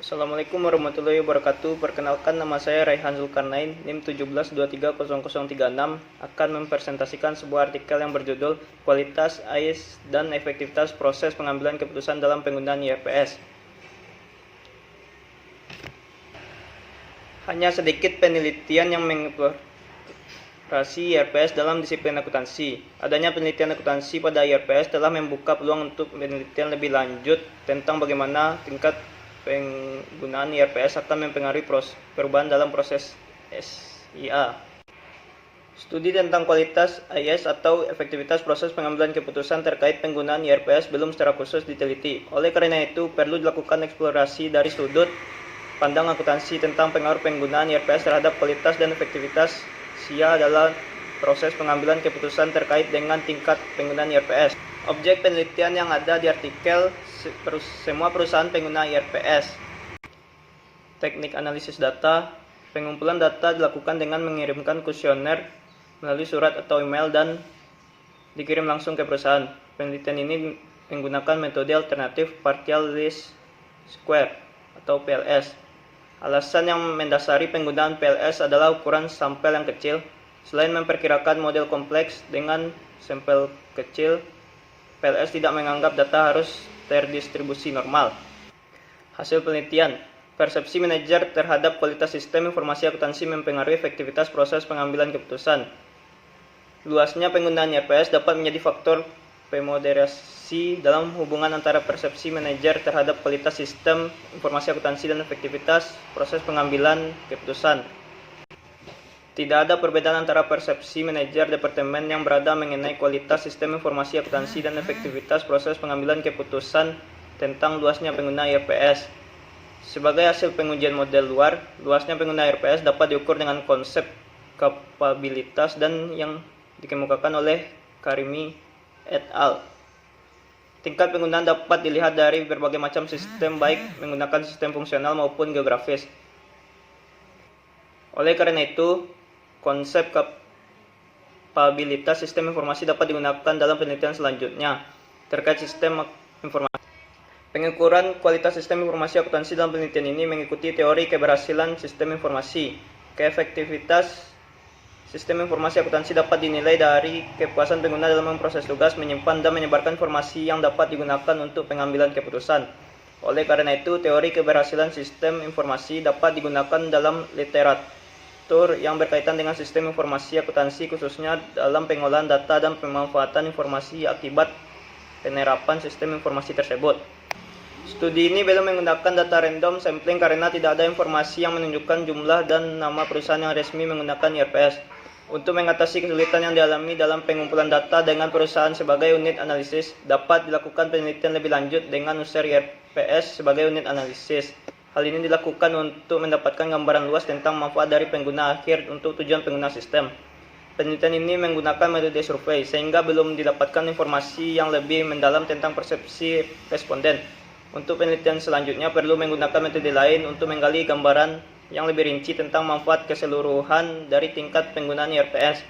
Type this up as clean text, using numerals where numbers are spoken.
Assalamualaikum warahmatullahi wabarakatuh. Perkenalkan, nama saya Raihan Zulkarnain, NIM 17230036, akan mempresentasikan sebuah artikel yang berjudul Kualitas, AIS, dan Efektivitas Proses Pengambilan Keputusan dalam Penggunaan IRPS. Hanya sedikit penelitian yang mengeksplorasi IRPS dalam disiplin akuntansi. Adanya penelitian akuntansi pada IRPS telah membuka peluang untuk penelitian lebih lanjut tentang bagaimana tingkat penggunaan IRPS akan mempengaruhi perubahan dalam proses SIA. Studi tentang kualitas AIS atau efektivitas proses pengambilan keputusan terkait penggunaan IRPS belum secara khusus diteliti. Oleh karena itu, perlu dilakukan eksplorasi dari sudut pandang akuntansi tentang pengaruh penggunaan IRPS terhadap kualitas dan efektivitas SIA dalam proses pengambilan keputusan terkait dengan tingkat penggunaan IRPS. Objek penelitian yang ada di artikel semua perusahaan pengguna IRPS. Teknik analisis data. Pengumpulan data dilakukan dengan mengirimkan kuesioner melalui surat atau email dan dikirim langsung ke perusahaan. Penelitian ini menggunakan metode alternatif partial least square atau PLS. Alasan yang mendasari penggunaan PLS adalah ukuran sampel yang kecil. Selain memperkirakan model kompleks dengan sampel kecil, PLS tidak menganggap data harus terdistribusi normal. Hasil penelitian, persepsi manajer terhadap kualitas sistem informasi akuntansi mempengaruhi efektivitas proses pengambilan keputusan. Luasnya penggunaan IRPS dapat menjadi faktor pemoderasi dalam hubungan antara persepsi manajer terhadap kualitas sistem informasi akuntansi dan efektivitas proses pengambilan keputusan. Tidak ada perbedaan antara persepsi manajer departemen yang berada mengenai kualitas sistem informasi akuntansi dan efektivitas proses pengambilan keputusan tentang luasnya pengguna IRPS. Sebagai hasil pengujian model luar, luasnya pengguna IRPS dapat diukur dengan konsep kapabilitas dan yang dikemukakan oleh Karimi et al. Tingkat penggunaan dapat dilihat dari berbagai macam sistem, baik menggunakan sistem fungsional maupun geografis. Oleh karena itu, konsep kapabilitas sistem informasi dapat digunakan dalam penelitian selanjutnya terkait sistem informasi. Pengukuran kualitas sistem informasi akuntansi dalam penelitian ini mengikuti teori keberhasilan sistem informasi. Keefektivitas sistem informasi akuntansi dapat dinilai dari kepuasan pengguna dalam memproses tugas, menyimpan dan menyebarkan informasi yang dapat digunakan untuk pengambilan keputusan. Oleh karena itu, teori keberhasilan sistem informasi dapat digunakan dalam literatur yang berkaitan dengan sistem informasi akuntansi, khususnya dalam pengolahan data dan pemanfaatan informasi akibat penerapan sistem informasi tersebut. Studi ini belum menggunakan data random sampling karena tidak ada informasi yang menunjukkan jumlah dan nama perusahaan yang resmi menggunakan IRPS. Untuk mengatasi kesulitan yang dialami dalam pengumpulan data dengan perusahaan sebagai unit analisis, dapat dilakukan penelitian lebih lanjut dengan user IRPS sebagai unit analisis. Hal ini dilakukan untuk mendapatkan gambaran luas tentang manfaat dari pengguna akhir untuk tujuan pengguna sistem. Penelitian ini menggunakan metode survei, sehingga belum didapatkan informasi yang lebih mendalam tentang persepsi responden. Untuk penelitian selanjutnya perlu menggunakan metode lain untuk menggali gambaran yang lebih rinci tentang manfaat keseluruhan dari tingkat penggunaan IRPS.